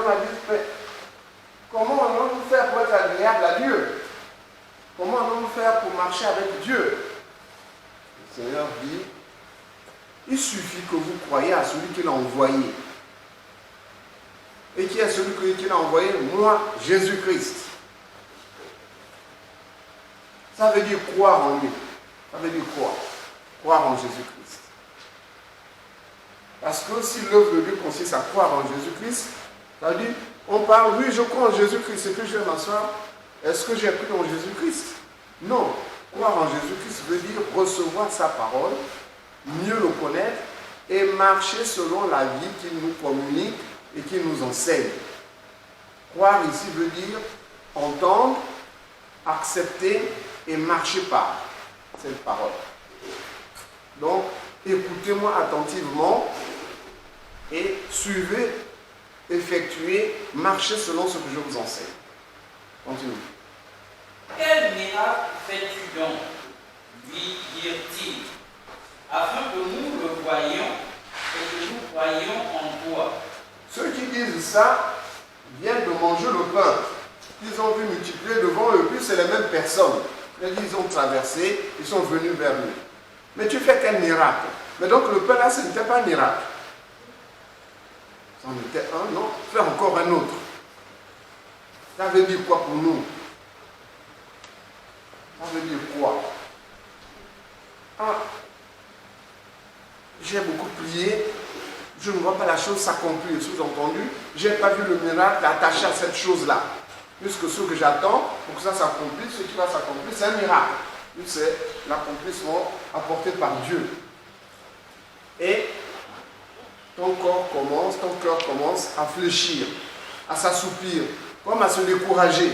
gens la disent, mais comment allons-nous faire pour être agréable à Dieu? Comment allons-nous faire pour marcher avec Dieu? Le Seigneur dit, il suffit que vous croyez à celui qu'il a envoyé. Et qui est celui qu'il a envoyé? Moi, Jésus-Christ. Ça veut dire croire en lui. Ça veut dire quoi? Croire en Jésus-Christ. Parce que si l'œuvre de Dieu consiste à croire en Jésus-Christ, ça veut dire, on parle, oui, je crois en Jésus-Christ, et puis je vais m'asseoir, est-ce que j'ai cru en Jésus-Christ? Non. Croire en Jésus-Christ veut dire recevoir sa parole, mieux le connaître et marcher selon la vie qu'il nous communique et qu'il nous enseigne. Croire ici veut dire entendre, accepter et marcher par cette parole. Donc, écoutez-moi attentivement et suivez, effectuez, marchez selon ce que je vous enseigne. Continue. Quel miracle fais-tu donc, lui dirent-ils, afin que nous le voyions et que nous croyions en toi? Ceux qui disent ça viennent de manger le pain. Ils ont vu multiplier devant eux, puis c'est les mêmes personnes. Ils ont traversé, ils sont venus vers lui. Mais tu fais quel miracle? Mais donc le pain là, ce n'était pas un miracle. C'en était un, non? Fais encore un autre. Ça veut dire quoi pour nous? Ça veut dire quoi? Ah, j'ai beaucoup prié, je ne vois pas la chose s'accomplir. Sous-entendu, je n'ai pas vu le miracle attaché à cette chose-là. Puisque ce que j'attends pour que ça s'accomplisse, ce qui va s'accomplir, c'est un miracle. C'est l'accomplissement apporté par Dieu. Et ton cœur commence à fléchir, à s'assoupir, comme à se décourager.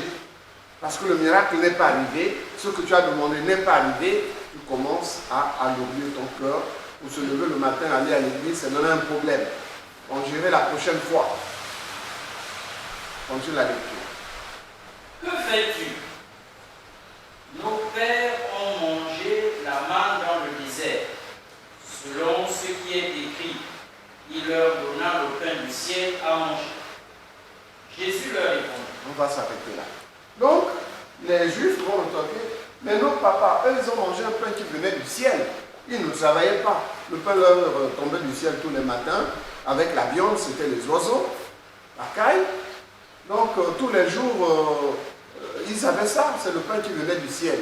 Parce que le miracle n'est pas arrivé, ce que tu as demandé n'est pas arrivé, tu commences à alourdir ton cœur. Pour se lever le matin, aller à l'église, c'est donner un problème. On j'irai la prochaine fois. Continue la lecture. Que fais-tu? Nos pères ont mangé la manne dans le désert. Selon ce qui est écrit, il leur donna le pain du ciel à manger. Jésus leur répondit. On va s'arrêter là. Donc, les Juifs vont le toquer. Mais nos papas, eux, ils ont mangé un pain qui venait du ciel. Ils ne travaillaient pas. Le pain leur tombait du ciel tous les matins. Avec la viande, c'était les oiseaux, la caille. Donc, tous les jours, ils avaient ça. C'est le pain qui venait du ciel.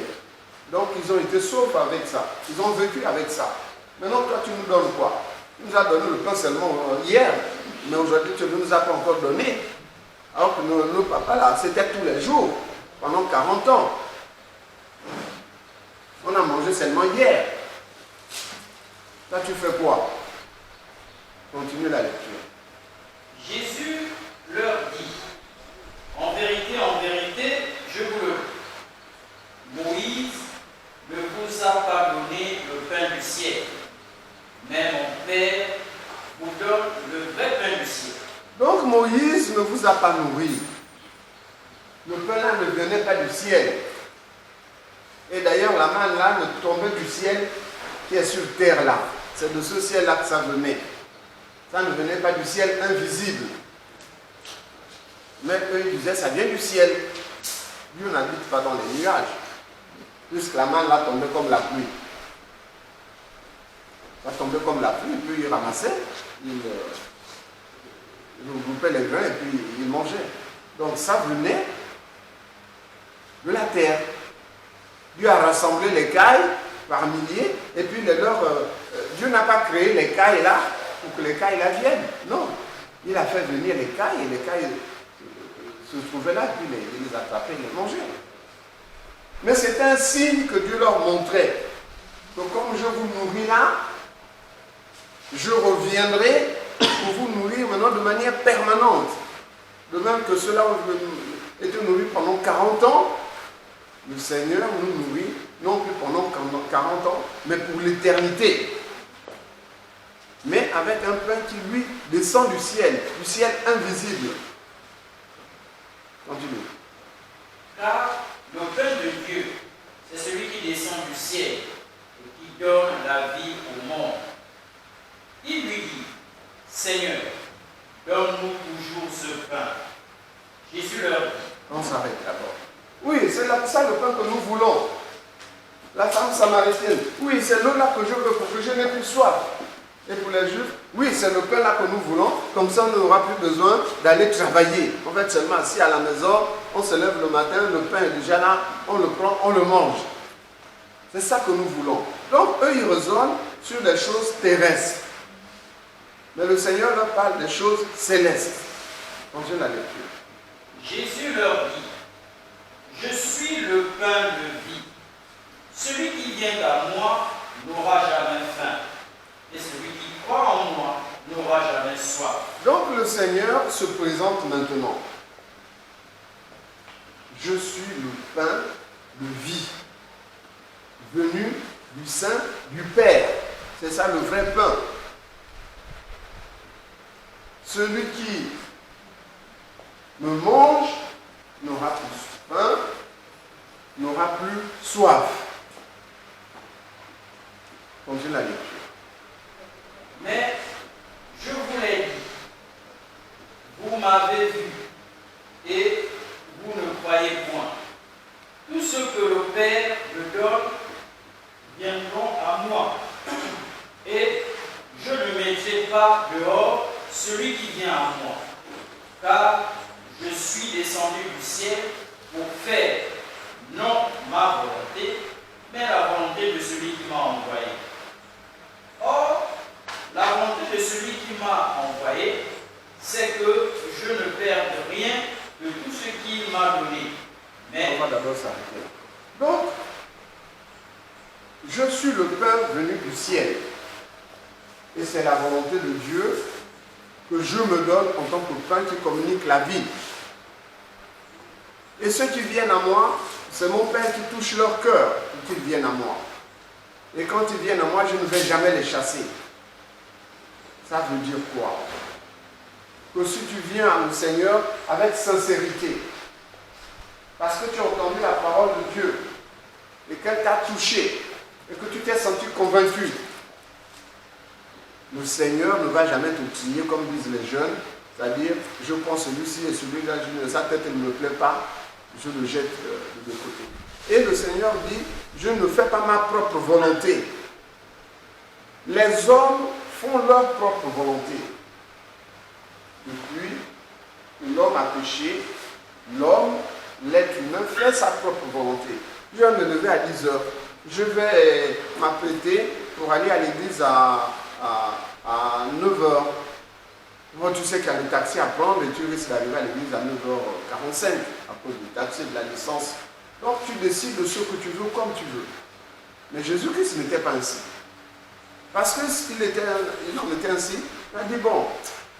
Donc, ils ont été saufs avec ça. Ils ont vécu avec ça. Maintenant, toi, tu nous donnes quoi? Tu nous as donné le pain seulement hier. Mais aujourd'hui, tu ne nous as pas encore donné. Alors que nos papas, là, c'était tous les jours. Pendant 40 ans. On a mangé seulement hier. Là, tu fais quoi? Continue la lecture. Jésus leur dit, en vérité, je vous le dis, Moïse ne vous a pas donné le pain du ciel, mais mon Père vous donne le vrai pain du ciel. Donc Moïse ne vous a pas nourri. Le pain là ne venait pas du ciel. Et d'ailleurs, la manne là ne tombait du ciel qui est sur terre là. C'est de ce ciel là que ça venait. Ça ne venait pas du ciel invisible. Mais eux, ils disaient, ça vient du ciel. Dieu n'habite pas dans les nuages. Puisque la manne là tombait comme la pluie. Ça tombait comme la pluie, puis ils ramassaient, ils regroupaient les grains et puis ils mangeaient. Donc ça venait de la terre. Dieu a rassemblé les cailles par milliers et puis Dieu n'a pas créé les cailles là pour que les cailles là viennent. Non. Il a fait venir les cailles et les cailles se trouvaient là, puis il les attrapait et les mangeait. Mais c'était un signe que Dieu leur montrait. Donc comme je vous nourris là, je reviendrai pour vous nourrir maintenant de manière permanente. De même que ceux-là ont été nourris pendant 40 ans, le Seigneur nous nourrit, non plus pendant 40 ans, mais pour l'éternité. Mais avec un pain qui, lui, descend du ciel invisible. Continue. Car le pain de Dieu, c'est celui qui descend du ciel et qui donne la vie au monde. Il lui dit, Seigneur, donne-nous toujours ce pain. Jésus leur dit. On s'arrête d'abord. Oui, c'est ça le pain que nous voulons. La femme samaritaine, oui, c'est l'eau-là que je veux pour que je n'ai plus soif. Et pour les Juifs, oui, c'est le pain-là que nous voulons. Comme ça, on n'aura plus besoin d'aller travailler. En fait, seulement assis à la maison, on se lève le matin, le pain est déjà là, on le prend, on le mange. C'est ça que nous voulons. Donc, eux, ils raisonnent sur des choses terrestres. Mais le Seigneur leur parle des choses célestes. Continuez la lecture. Jésus leur dit, je suis le pain de vie. Celui qui vient à moi n'aura jamais faim. Et celui qui croit en moi n'aura jamais soif. Donc le Seigneur se présente maintenant. Je suis le pain de vie, venu du sein du Père. C'est ça le vrai pain. Celui qui me mange n'aura plus faim, n'aura plus soif. Continuez la lecture. Mais je vous l'ai dit, vous m'avez vu, et vous ne croyez point. Tout ce que le Père me donne viendront à moi, et je ne mettrai pas dehors celui qui vient à moi, car je suis descendu du ciel pour faire non ma volonté, mais la volonté de celui qui m'a envoyé. Or, la volonté de celui qui m'a envoyé, c'est que je ne perde rien de tout ce qu'il m'a donné. Mais on va d'abord s'arrêter. Donc, je suis le pain venu du ciel. Et c'est la volonté de Dieu que je me donne en tant que pain qui communique la vie. Et ceux qui viennent à moi, c'est mon Père qui touche leur cœur pour qu'ils viennent à moi. Et quand ils viennent à moi, je ne vais jamais les chasser. Ça veut dire quoi? Que si tu viens au Seigneur avec sincérité, parce que tu as entendu la parole de Dieu, et qu'elle t'a touché, et que tu t'es senti convaincu, le Seigneur ne va jamais te tiller comme disent les jeunes, c'est-à-dire, je prends celui-ci et celui-là, sa tête ne me plaît pas, je le jette de côté. Et le Seigneur dit, je ne fais pas ma propre volonté. Les hommes font leur propre volonté. Depuis que l'homme a péché, l'homme, l'être humain, fait sa propre volonté. Je vais me lever à 10 heures. Je vais m'apprêter pour aller à l'église à 9 heures. Bon, tu sais qu'il y a le taxi à prendre et tu risques d'arriver à l'église à 9h45 à cause du taxi et de la licence. Donc tu décides de ce que tu veux comme tu veux. Mais Jésus-Christ n'était pas ainsi. Parce qu'il en était ainsi, il a dit, bon,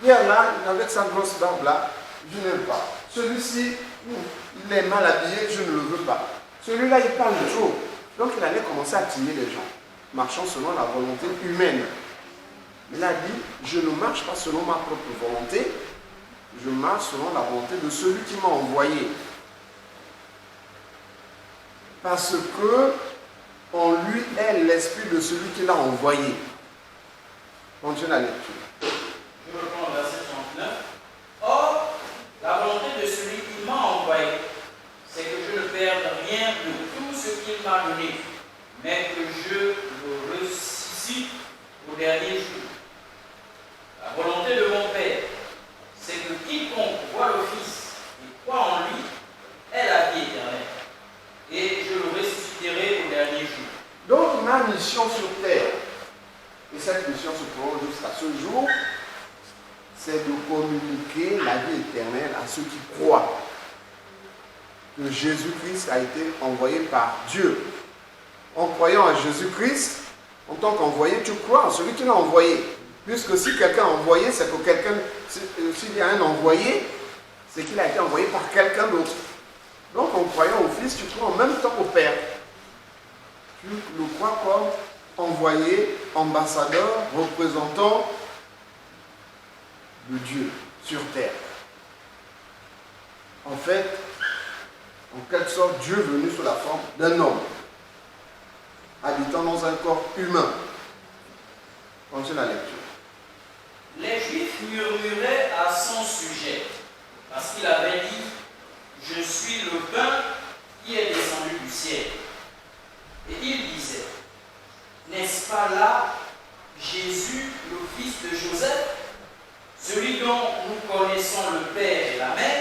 hier là, avec sa grosse barbe là, je n'aime pas. Celui-ci, il est mal habillé, je ne le veux pas. Celui-là, il parle trop. Donc il allait commencer à tirer les gens, marchant selon la volonté humaine. Mais il a dit, je ne marche pas selon ma propre volonté, je marche selon la volonté de celui qui m'a envoyé. Parce que en lui est l'esprit de celui qui l'a envoyé. Continue la lecture. je reprends le verset 39. Or, la volonté de celui qui m'a envoyé, c'est que je ne perde rien de tout ce qu'il m'a donné, mais que je le ressuscite au dernier jour. La volonté de mon Père, c'est que quiconque voit le Fils et croit en lui ait la vie éternelle. Et je le ressusciterai au dernier jour. Donc ma mission sur terre, et cette mission se prolonge jusqu'à ce jour, c'est de communiquer la vie éternelle à ceux qui croient que Jésus-Christ a été envoyé par Dieu. En croyant à Jésus-Christ, en tant qu'envoyé, tu crois en celui qui l'a envoyé. Puisque si quelqu'un a envoyé, c'est que quelqu'un, s'il y a un envoyé, c'est qu'il a été envoyé par quelqu'un d'autre. Donc en croyant au Fils, tu crois en même temps au Père. Tu le crois comme envoyé, ambassadeur, représentant de Dieu sur terre. En fait, en quelque sorte, Dieu venu sous la forme d'un homme, habitant dans un corps humain. Continuez la lecture. Les Juifs murmuraient à son sujet. suis le pain qui est descendu du ciel. Et il disait, n'est-ce pas là Jésus, le fils de Joseph, celui dont nous connaissons le père et la mère?